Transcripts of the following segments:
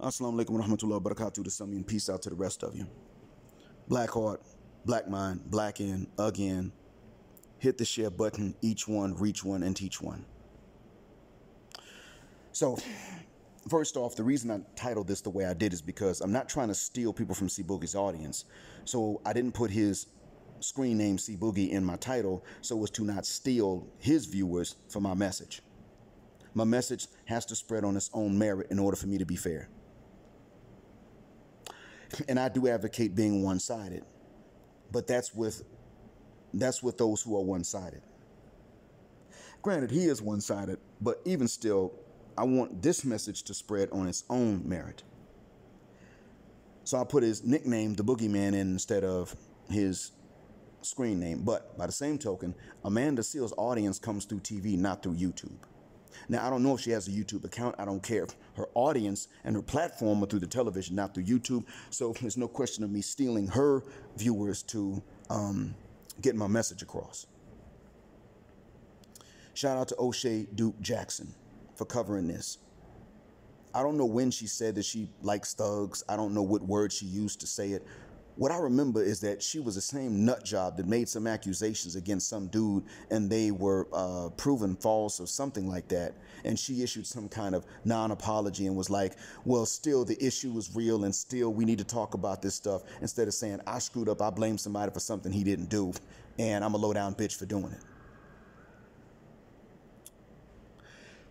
Assalamu alaikum wa rahmatullahi wa barakatuh to some of you, and peace out to the rest of you. Black heart, black mind, black in, again. Hit the share button, each one, reach one, and teach one. So, first off, the reason I titled this the way I did is because I'm not trying to steal people from C Boogie's audience. So I didn't put his screen name C Boogie in my title so as to not steal his viewers for my message. My message has to spread on its own merit in order for me to be fair. And I do advocate being one-sided, but that's with those who are one-sided. Granted, he is one-sided, but even still, I want this message to spread on its own merit. So I put his nickname, the Boogie Man, in instead of his screen name. But by the same token, Amanda Seale's audience comes through TV, not through YouTube. Now, I don't know if she has a YouTube account. I don't care. Her audience and her platform are through the television, not through YouTube. So there's no question of me stealing her viewers to get my message across. Shout out to Oshay Duke Jackson for covering this. I don't know when she said that she likes thugs. I don't know what word she used to say it. What I remember is that she was the same nut job that made some accusations against some dude and they were proven false or something like that. And she issued some kind of non-apology and was like, well, still the issue is real and still we need to talk about this stuff, instead of saying, I screwed up, I blame somebody for something he didn't do, and I'm a low down bitch for doing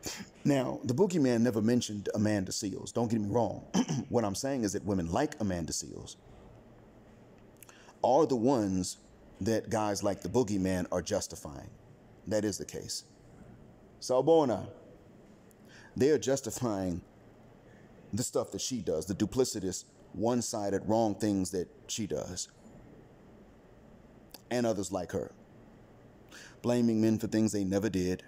it. Now, the Boogie Man never mentioned Amanda Seales. Don't get me wrong. What I'm saying is that women like Amanda Seales are the ones that guys like the Boogie Man are justifying. That is the case. Salbona. They are justifying the stuff that she does, the duplicitous, one-sided, wrong things that she does. And others like her. Blaming men for things they never did.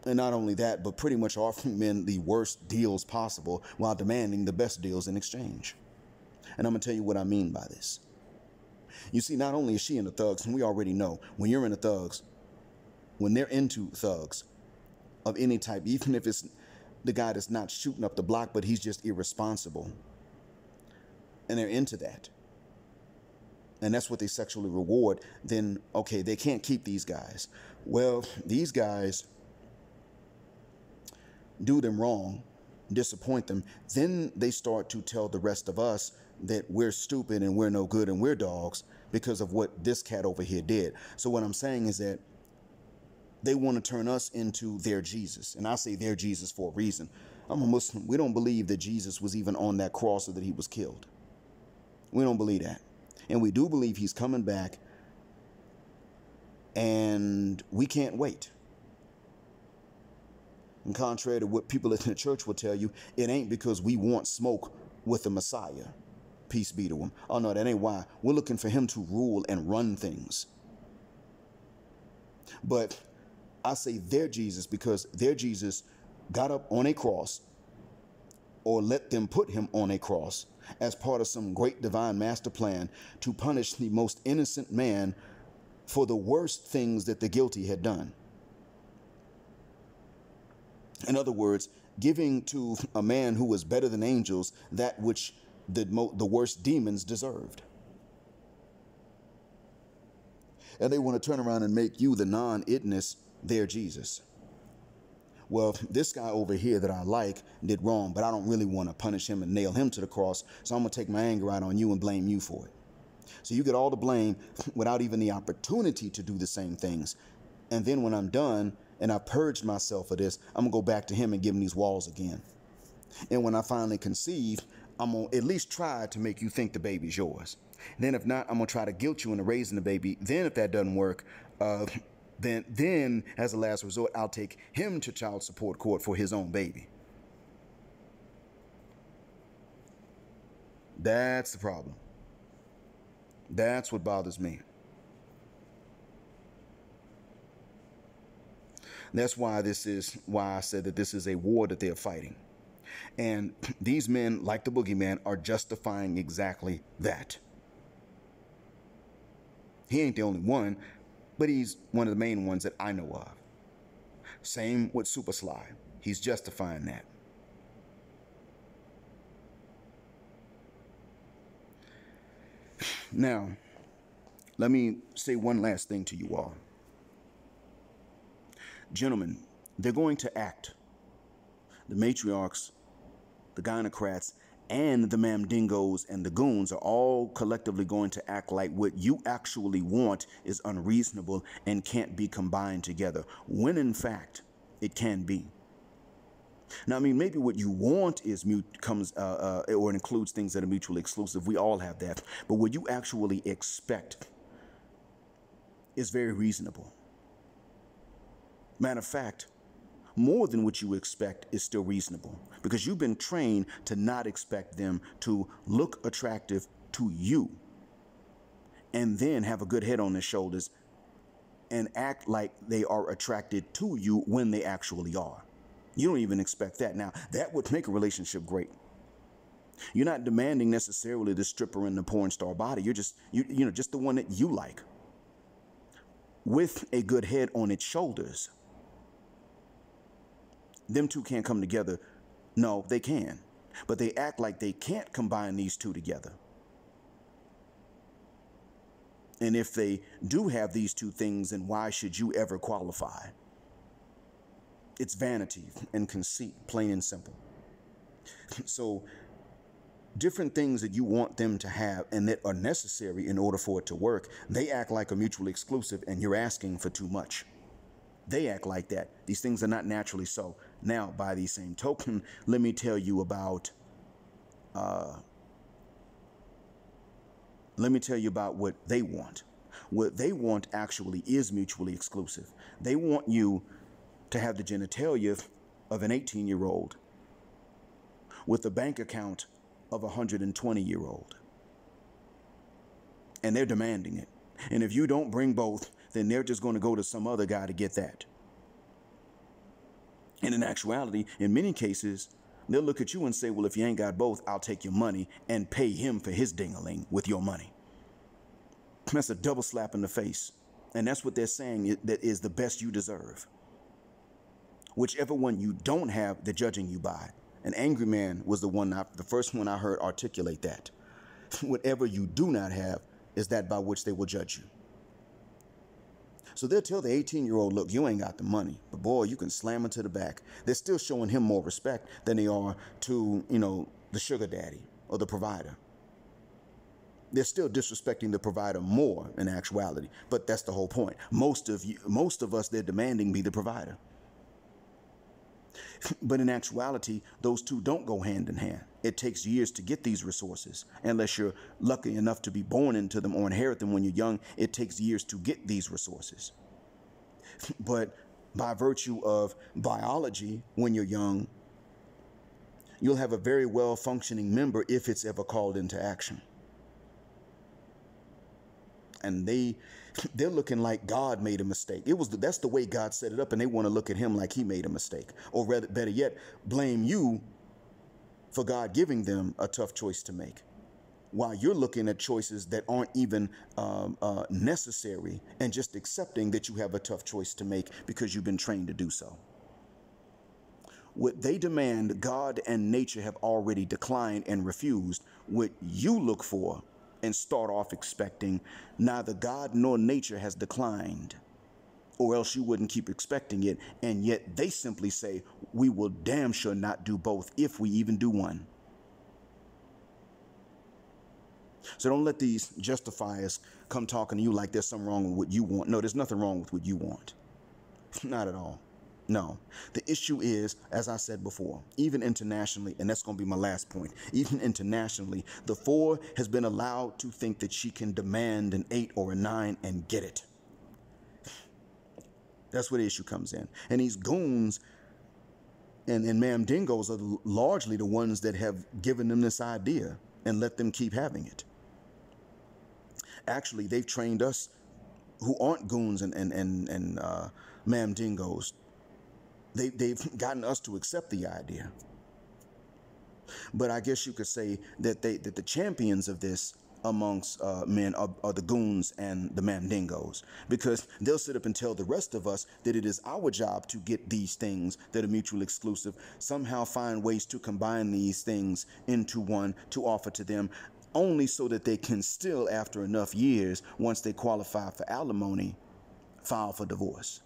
And not only that, but pretty much offering men the worst deals possible while demanding the best deals in exchange. And I'm going to tell you what I mean by this. You see, not only is she into thugs, and we already know when you're into thugs, when they're into thugs of any type, even if it's the guy that's not shooting up the block, but he's just irresponsible, and they're into that, and that's what they sexually reward, then, okay, they can't keep these guys. Well, these guys do them wrong, disappoint them, then they start to tell the rest of us that we're stupid and we're no good and we're dogs because of what this cat over here did. So what I'm saying is that they want to turn us into their Jesus. And I say their Jesus for a reason. I'm a Muslim. We don't believe that Jesus was even on that cross or that he was killed. We don't believe that. And we do believe he's coming back, and we can't wait. And contrary to what people in the church will tell you, it ain't because we want smoke with the Messiah. Peace be to him. Oh, no, that ain't why. We're looking for him to rule and run things. But I say their Jesus because their Jesus got up on a cross, or let them put him on a cross, as part of some great divine master plan to punish the most innocent man for the worst things that the guilty had done. In other words, giving to a man who was better than angels that which the worst demons deserved. And they want to turn around and make you, the non-itness, their Jesus. Well, this guy over here that I like did wrong, but I don't really want to punish him and nail him to the cross, so I'm going to take my anger out on you and blame you for it. So you get all the blame without even the opportunity to do the same things. And then when I'm done and I've purged myself of this, I'm going to go back to him and give him these walls again. And when I finally conceive, I'm going to at least try to make you think the baby's yours. Then if not, I'm going to try to guilt you into raising the baby. Then if that doesn't work, then as a last resort, I'll take him to child support court for his own baby. That's the problem. That's what bothers me. That's why I said that this is a war that they're fighting. And these men, like the Boogie Man, are justifying exactly that. He ain't the only one, but he's one of the main ones that I know of. Same with Super Sly. He's justifying that. Now, let me say one last thing to you all. Gentlemen, they're going to act. The matriarchs, the gynocrats, and the mamdingos and the goons are all collectively going to act like what you actually want is unreasonable and can't be combined together, when in fact it can be. Now, I mean, maybe what you want is or includes things that are mutually exclusive. We all have that. But what you actually expect is very reasonable. Matter of fact, more than what you expect is still reasonable, because you've been trained to not expect them to look attractive to you and then have a good head on their shoulders and act like they are attracted to you when they actually are. You don't even expect that. Now, that would make a relationship great. You're not demanding necessarily the stripper and the porn star body. You're just, just the one that you like, with a good head on its shoulders. Them two can't come together. No, they can. But they act like they can't combine these two together. And if they do have these two things, then why should you ever qualify? It's vanity and conceit, plain and simple. So different things that you want them to have and that are necessary in order for it to work, they act like a mutually exclusive, and you're asking for too much. They act like that. These things are not naturally so. Now, by the same token, let me tell you about what they want. What they want actually is mutually exclusive. They want you to have the genitalia of an 18-year-old with a bank account of a 120-year-old. And they're demanding it. And if you don't bring both, then they're just going to go to some other guy to get that. And in actuality, in many cases, they'll look at you and say, well, if you ain't got both, I'll take your money and pay him for his ding-a-ling with your money. That's a double slap in the face. And that's what they're saying that is the best you deserve. Whichever one you don't have, they're judging you by. An angry man was the first one I heard articulate that. Whatever you do not have is that by which they will judge you. So they'll tell the 18-year-old, look, you ain't got the money, but boy, you can slam it to the back. They're still showing him more respect than they are to, the sugar daddy or the provider. They're still disrespecting the provider more in actuality, but that's the whole point. Most of us, they're demanding be the provider. But in actuality, those two don't go hand in hand. It takes years to get these resources. Unless you're lucky enough to be born into them or inherit them when you're young, it takes years to get these resources. But by virtue of biology, when you're young, you'll have a very well-functioning member if it's ever called into action. And they're looking like God made a mistake. That's the way God set it up, and they want to look at him like he made a mistake. Or rather, better yet, blame you for God giving them a tough choice to make, while you're looking at choices that aren't even necessary and just accepting that you have a tough choice to make because you've been trained to do so. What they demand, God and nature have already declined and refused. What you look for and start off expecting, neither God nor nature has declined, or else you wouldn't keep expecting it. And yet they simply say, we will damn sure not do both if we even do one. So don't let these justifiers come talking to you like there's something wrong with what you want. No, there's nothing wrong with what you want. Not at all. No, the issue is, as I said before, even internationally, and that's going to be my last point, even internationally, the 4 has been allowed to think that she can demand an 8 or a 9 and get it. That's where the issue comes in. And these goons and mamdingos are largely the ones that have given them this idea and let them keep having it. Actually, they've trained us who aren't goons and mamdingos. They've gotten us to accept the idea. But I guess you could say that the champions of this amongst men are the goons and the mandingos, because they'll sit up and tell the rest of us that it is our job to get these things that are mutually exclusive, somehow find ways to combine these things into one to offer to them, only so that they can still, after enough years, once they qualify for alimony, file for divorce.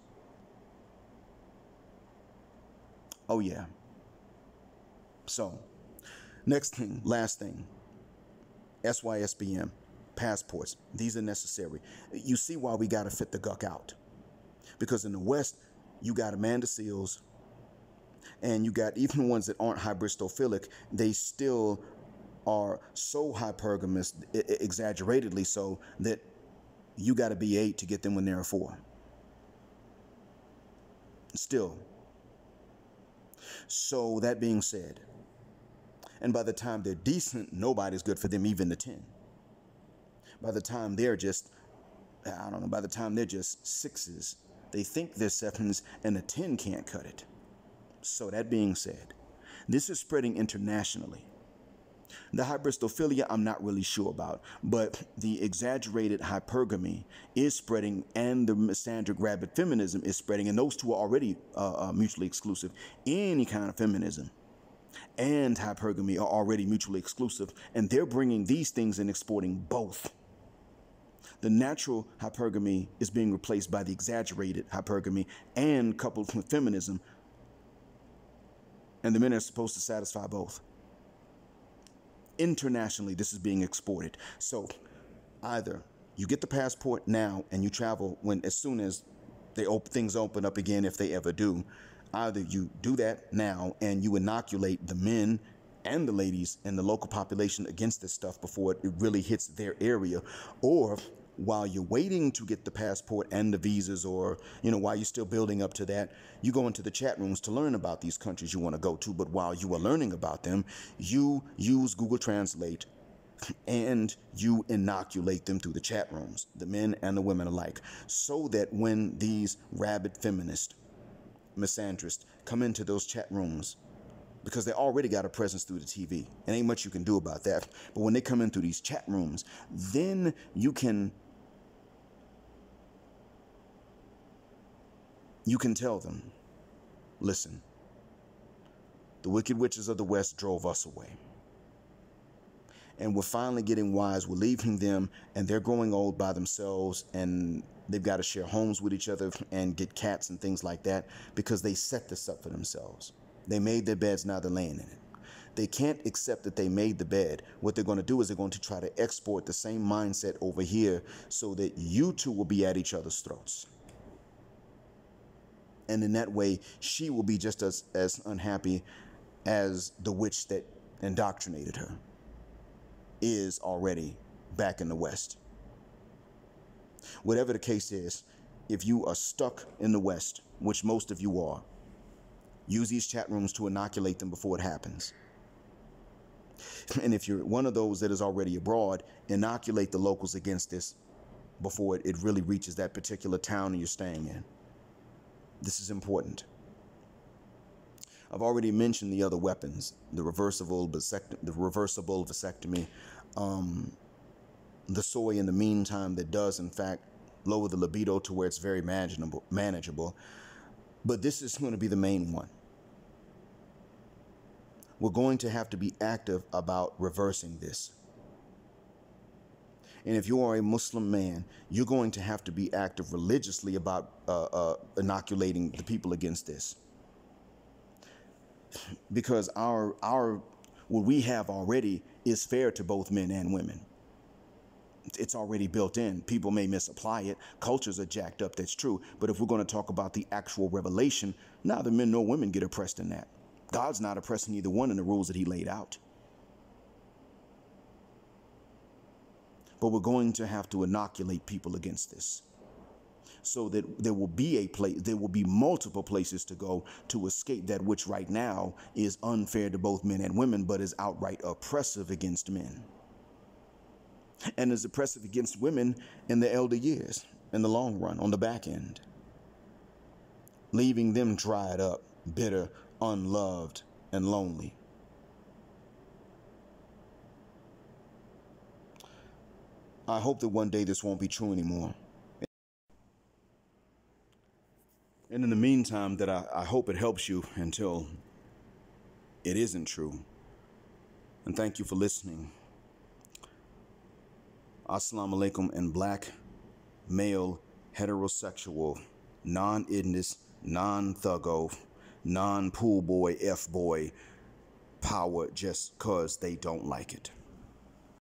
Oh yeah. So, next thing, last thing, SYSBM, passports. These are necessary. You see why we got to fit the guck out. Because in the West, you got Amanda Seals, and you got even the ones that aren't hybristophilic, they still are so hypergamous, exaggeratedly so, that you got to be 8 to get them when they're a 4. Still. So that being said, and by the time they're decent, nobody's good for them, even the 10. By the time they're just, I don't know, by the time they're just 6s, they think they're 7s, and a 10 can't cut it. So that being said, this is spreading internationally. The hybristophilia, I'm not really sure about, but the exaggerated hypergamy is spreading, and the misandric rabid feminism is spreading, and those two are already mutually exclusive. Any kind of feminism and hypergamy are already mutually exclusive, and they're bringing these things and exporting both. The natural hypergamy is being replaced by the exaggerated hypergamy and coupled with feminism, and the men are supposed to satisfy both. Internationally, this is being exported. So either you get the passport now and you travel as soon as things open up again, if they ever do. Either you do that now and you inoculate the men and the ladies and the local population against this stuff before it really hits their area, or while you're waiting to get the passport and the visas, or while you're still building up to that, you go into the chat rooms to learn about these countries you want to go to. But while you are learning about them, you use Google Translate and you inoculate them through the chat rooms, the men and the women alike, so that when these rabid feminists, misandrists come into those chat rooms, because they already got a presence through the TV, and ain't much you can do about that, but when they come in through these chat rooms, then you can tell them, listen, the wicked witches of the West drove us away, and we're finally getting wise. We're leaving them, and they're growing old by themselves, and they've got to share homes with each other and get cats and things like that, because they set this up for themselves. They made their beds, now they're laying in it. They can't accept that they made the bed. What they're going to do is they're going to try to export the same mindset over here, so that you two will be at each other's throats. And in that way, she will be just as unhappy as the witch that indoctrinated her is already back in the West. Whatever the case is, if you are stuck in the West, which most of you are, use these chat rooms to inoculate them before it happens. And if you're one of those that is already abroad, inoculate the locals against this before it really reaches that particular town you're staying in. This is important. I've already mentioned the other weapons, the reversible vasectomy, the soy in the meantime that does, in fact, lower the libido to where it's very manageable. But this is going to be the main one. We're going to have to be active about reversing this. And if you are a Muslim man, you're going to have to be active religiously about inoculating the people against this. Because what we have already is fair to both men and women. It's already built in. People may misapply it. Cultures are jacked up, that's true. But if we're going to talk about the actual revelation, neither men nor women get oppressed in that. God's not oppressing either one in the rules that he laid out. But we're going to have to inoculate people against this, so that there will be multiple places to go to escape that which right now is unfair to both men and women, but is outright oppressive against men. And is oppressive against women in the elder years, in the long run, on the back end, leaving them dried up, bitter, unloved, and lonely. I hope that one day this won't be true anymore. And in the meantime, that I hope it helps you until it isn't true. And thank you for listening. Assalamu alaikum, and black, male, heterosexual, non-idness, non-thuggo, non-pool boy, F-boy, power just cause they don't like it.